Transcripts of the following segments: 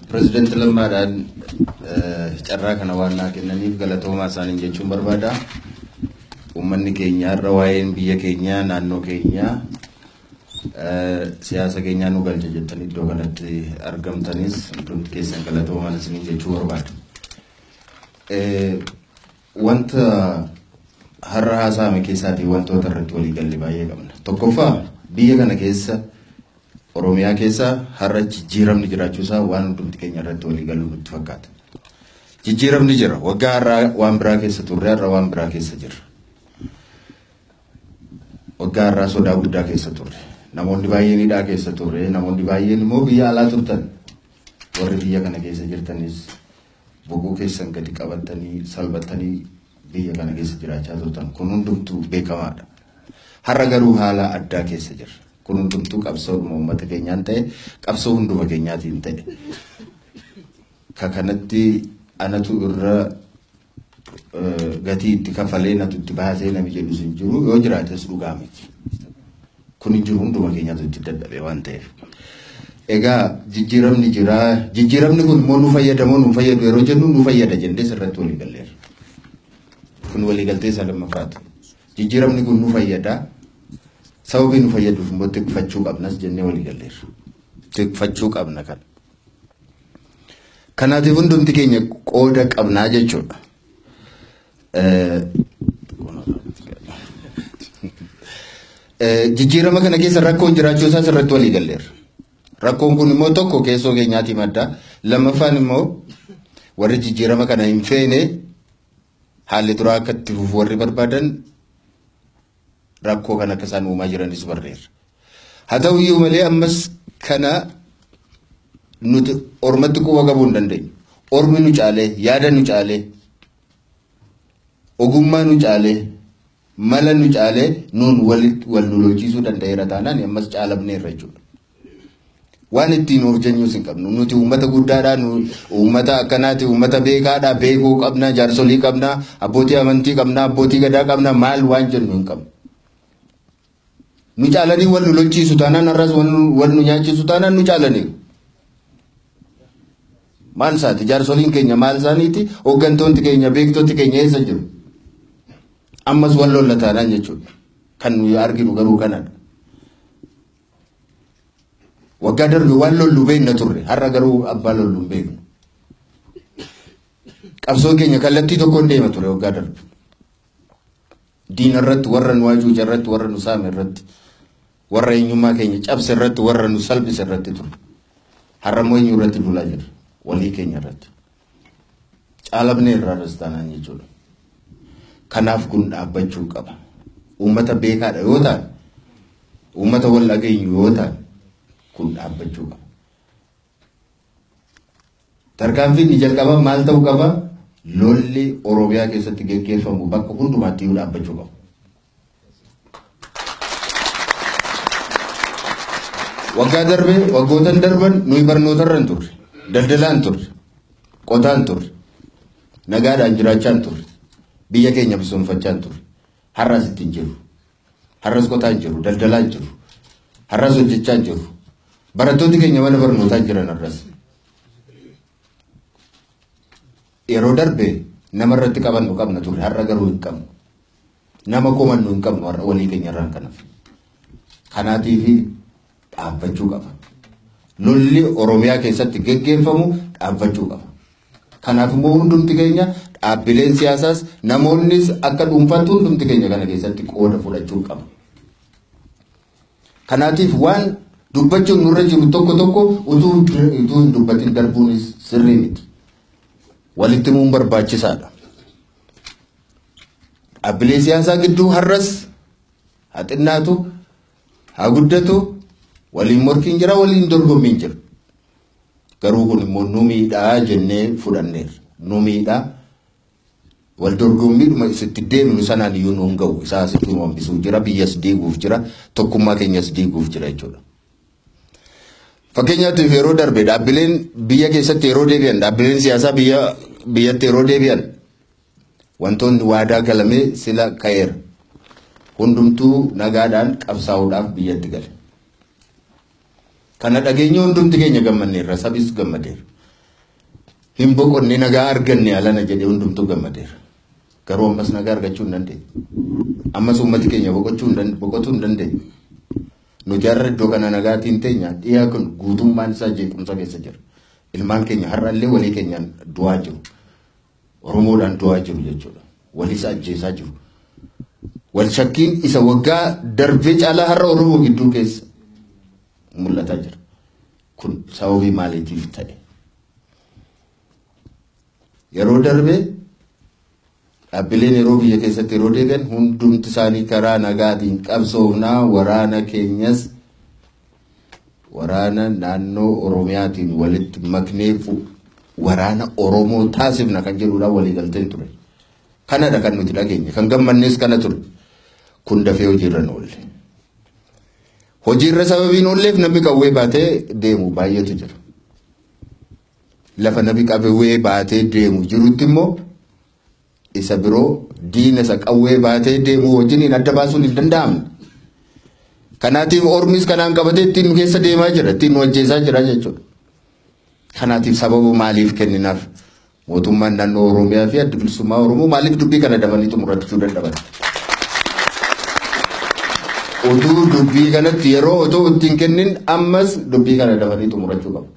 President Lammaadhaan carraa kana waan naa kennaniif galatoomaa isaaniin jechuun barbaada. Uummanni keenya irra waa'een biyya keenyaa naannoo keenyaa siyaasa keenyaa nu galcha jettanii iddoo kanatti argamtanis hundi keessan galatoomaa isaaniin jechuu barbaada. Wanta har'a haasa'ame keessaatii wantoota irratti walii galle baay'ee qabna. Tokkoffaa biyya kana keessa Oromiyaa keessa har'a jijjiiramni jiraachuusaa waan hundumti keenya irratti walii galu nutti fakkaata. Jijjiiramni jira. Waggaa har'aa waan biraa keessa turre har'a waan biraa keessa jira. Waggaa har'aa sodaa guddaa keessa turre. Namoonni baay'een hidhaa keessa turre. Namoonni baay'een immoo biyya alaa turtan. Warri biyya kana keessa jirtanis boguu keessan gadi qabatanii salphatanii biyya kana keessa jiraachaa turtan. Kun hundumtuu beekamaadha. Har'a garuu haala addaa keessa jira. Kun hundumtuu qabsoo uummata keenyaan ta'e qabsoo hunduma keenyaatiin ta'e. Kanatti anatu irra gatii itti kafalee natu itti baasee nami jedhu sin jiru yoo jiraates dhugaa miti. Kun hin jiru hunduma keenyaatu itti dadhabee waan ta'eef. Egaa jijjiiramni jira. Jijjiiramni kun immoo nu fayyadamoo nu fayyadu yeroo jennu nu fayyada jennee sirratti walii galleera. Kun walii galtee isa lammaffaati. Jijjiiramni kun nu fayyada. Sababii nu fayyaduuf immoo tikfachuu qabnas jennee walii galleera. Tikfachuu qabna kan. Kanaatiif hundumti keenya qooda qabnaa jechuudha. Jijjiirama kana keessa rakkoon jiraachuu isaa sirratti walii galleera. Rakkoon kun immoo tokko keessoo keenyaatii madda. Lammaffaan immoo warri jijjiirama kana hin feene haalli duraa akka itti fufu warri barbaadan rakkoo kana akka isaan uumaa jiranis barreera. Haa ta'u iyyuu malee ammas kana nuti ormatti quba qabuu hin dandeenyu. Ormi nu caalee, yaada nu caalee, ogummaa nu caalee, mala nu caalee nuun wal nu lolchiisuu danda'eera taanaan ammas caalabneerra jechuudha. Waan ittiin of jennus hin qabnu. Nuti uummata guddaadhaa, uummata akkanaati, uummata beekaadhaa, beekuu qabna, jaarsolii qabna, abbootii amantii qabna, abbootii gadaa qabna, maal waan jennu hin qabnu. Nu caalanii wal nu lolchiisu taanaan har'as wal nu nyaachisu taanaan nu caalanii. Maal isaati jaarsoliin keenya maal isaaniiti hooggantoonni keenya beektoonni keenya eessa jiru. Ammas wal lolla taanaan jechuudha. Kan nuyi arginu garuu kanadha. Waggaa darbe waan lollu beekna turre har'a garuu abbaa lollu hin beeknu. Qabsoon keenya kallattii tokkoon deema ture waggaa darbe. Diina irratti warra nu hacuuca irratti warra nu saame irratti warra eenyummaa keenya cabse irratti warra nu salphise irratti ture. Har'a immoo eenyu irratti lolaa jira walii keenya irratti. Caalabnee irraa rastaanaan jechuudha. Kanaaf kun dhaabbachuu qaba. Uummata beekaadha yoo ta'an uummata wal dhageenyu yoo ta'an kun dhaabbachuu qaba. Tarkaanfiin ni jalqaba maal ta'uu qaba? Lolli Oromiyaa keessatti gaggeeffamu bakka hundumaatti yoo dhaabbachuu qabu. Waggaa darbe waggootan darban nuyi barnootarra hin turre, daldalaan turre, qotaan turre, nagaadhaan jiraachaan turre, biyya keenya misoomfachaan turre. Har'as ittiin jiru. Har'as qotaan jiru, daldalaan jiru. Har'as hojjechaan jiru. Barattoonni keenya mana barnootaa jiran har'as. Yeroo darbe nama irratti qabannu qabna turre har'a garuu hin qabnu. Nama komannu hin qabnu har'a walii keenya irraan kanaaf. Kanaatiif dhaabbachuu qaba. Lolli Oromiyaa keessatti gaggeeffamu dhaabbachuu qaba. Kanaaf immoo hundumti keenya dhaabbileen siyaasaas namoonnis akka dhuunfaatti hundumti keenya kana keessatti qooda fudhachuu qaba. Kanaatiif waan dubbachuun nurra jiru tokko utuu hin dubbatin darbuunis sirrii miti. Walitti himuun barbaachisaadha. Dhaabbilee siyaasaa gidduu har'as haa xinnaatu haa guddatu waliin morkiin jira waliin dorgommiin jira. Garuu kun immoo nu miidhaa jennee fudhanneerra. Nu miidhaa wal dorgommiidhuma isitti deemnu sanaan iyyuu nu hin ga'u. Isaa asitti nu hambisuu jira, biyyas diiguuf jira, tokkummaa keenyas diiguuf jira jechuudha. Fakkeenyaatiif yeroo darbe dhaabbileen biyya keessatti yeroo deebi'an dhaabbileen siyaasaa biyyatti yeroo deebi'an wantoonni waadaa galamee sila ka'eera. Hundumtuu nagaadhaan qabsaa'uudhaaf biyyatti gale. Kana dhageenye hundumti keenya gammanneerra sabis gammadeera. Hin boqonne nagaa arganne alana jedhee hundumtu gammadeera. Garuu ammas nagaa argachuu hin dandeenye. Ammas uummati keenya boqotuu hin dandeenye. Nuti har'a iddoo kana nagaatiin teenya dhiyaa kun guutummaan isaa jeequmsa keessa jira. Ilmaan keenya har'allee walii keenyaan du'aa jiru. Oromoodhaan du'aa jiru jechuudha. Walis ajjeesaa jiru. Wal shakkiin isa waggaa darbee caalaa har'a Oromoo gidduu keessa mul'ataa jira. Kun sababii maaliitiif ta'e? Yeroo darbee dhaabbileen yeroo biyya keessatti yeroo deegan hundumti isaanii karaa nagaatiin qabsoofnaa waraana keenyas waraana naannoo Oromiyaatiin walitti maknee waraana Oromoo taasifna kan jedhuudhaan walii galteen ture. Kanadha kan nuti dhageenye kan gammannees kana ture. Kun dafee hojiirra oolle. Hojiirra sababiin oolleef namni qawwee baatee deemu baay'eetu jira. Lafa namni qawwee baatee deemu jirutti immoo isa biroo diina isa qawwee baatee deemu wajjin adda baasuun hin danda'amne. Kanaatiif Ormis kanaan qabatee ittiin nu keessa deemaa jira, ittiin nu ajjeesaa jira jechuudha. Kanaatiif sababa maaliif kenninaaf mootummaan naannoo Oromiyaa fi adda bilisummaa Oromoo maaliif dubbii kana dabanii xumurachuu dadhaban? Oduu dubbii kanatti yeroo otoo ittiin kennin ammas dubbii kana dabanii xumurachuu qabu.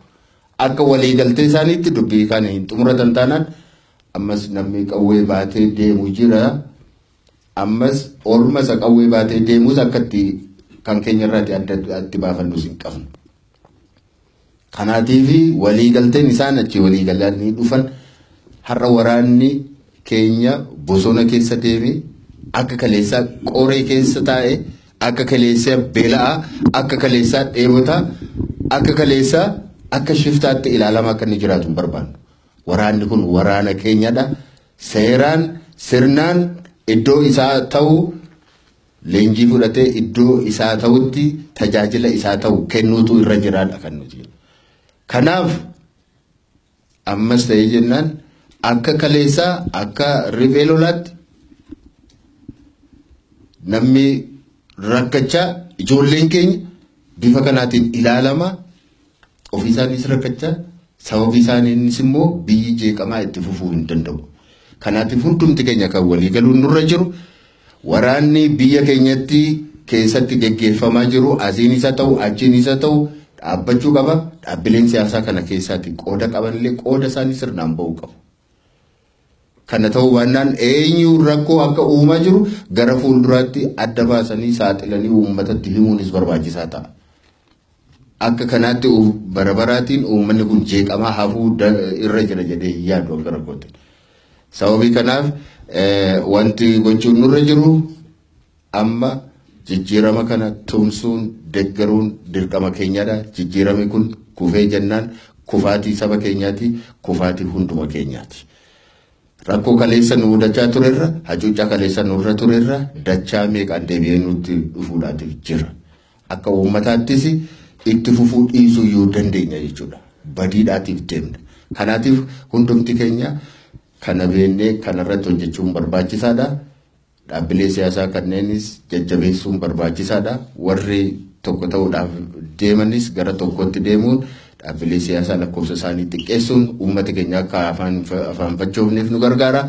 Akka waliigaltee isaaniitti dubbii kana hin xumuratan taanaan ammas namni qawwee baatee deemu jira. Ammas orma isa qawwee baatee deemus akkatti kan keenya irratti adda baafannu hin qabnu. Kanaatiif waliigalteen isaan achi waliigalanii dhufan har'a waraanni keenya bosona keessa deeme akka kaleessaa qoree keessa taa'e akka kaleessaa beela'aa akka kaleessaa dheebotaa akka kaleessaa akka shiftaatti ilaalamaa akka inni jiraatu hin barbaannu. Waraanni kun waraana keenyadha. Seeraan sirnaan iddoo isaa ta'u leenjii fudhatee iddoo isaa ta'utti tajaajila isaa ta'u kennuutu irra jiraadha kan nuti. Kanaaf ammas ta'ee jennaan akka kaleessaa akka rifee lolaatti namni rakkachaa ijoolleen keenya bifa kanaatiin ilaalama ofii isaaniis rakkachaa sababii isaaniinis immoo biyyi jeeqamaa itti fufuu hin danda'u. Kanaatiif hundumti keenya kan walii galuun nurra jiru waraanni biyya keenyatti keessatti geggeeffamaa jiru asiin isa ta'u achiin isa ta'u dhaabbachuu qaba. Dhaabbileen siyaasaa kana keessaatti qooda qabanillee qooda isaanii sirnaan ba'uu qabu. Kana ta'uu baannaan eenyu rakkoo akka uumaa jiru gara fuulduraatti adda baasanii saaxilanii uummatatti himuunis barbaachisaa ta'a. Akka kanaatti barabaraatiin uummanni kun jeeqamaa hafuu irra jira jedhee yaadu gara goote. Sababii kanaaf wanti gochuun nurra jiru amma jijjiirama kana tumsuun deeggaruun dirqama keenyadha. Jijjiirami kun kufee jennaan kufaatii saba keenyaati, kufaatii hunduma keenyaati. Rakkoo kaleessa nu mudachaa turerra, hacuuccaa kaleessa nurra turerra dachaa meeqaan deebi'ee nutti dhufuudhaatiif jira. Akka uummataattis itti fufuu dhiisuu yoo dandeenya jechuudha. Badiidhaatiif deemna. Kanaatiif hundumti keenya kana beennee kanarratti hojjechuun barbaachisaadha. Dhaabbilee siyaasaa kanneenis jajjabeessuun barbaachisaadha. Warri tokko ta'uudhaaf deemanis gara tokkotti deemuun dhaabbilee siyaasaa lakkoofsa isaanii xiqqeessuun uummata keenya akka afaan fachoofneef nu gargaara.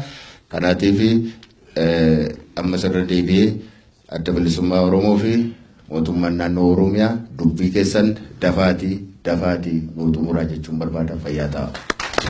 Kanaatiif ammas irra deebi'ee adda bilisummaa Oromoo fi mootummaan naannoo Oromiyaa dubbii keessan dafaatii nu xumuraa jechuun barbaada. Fayyaa ta'a.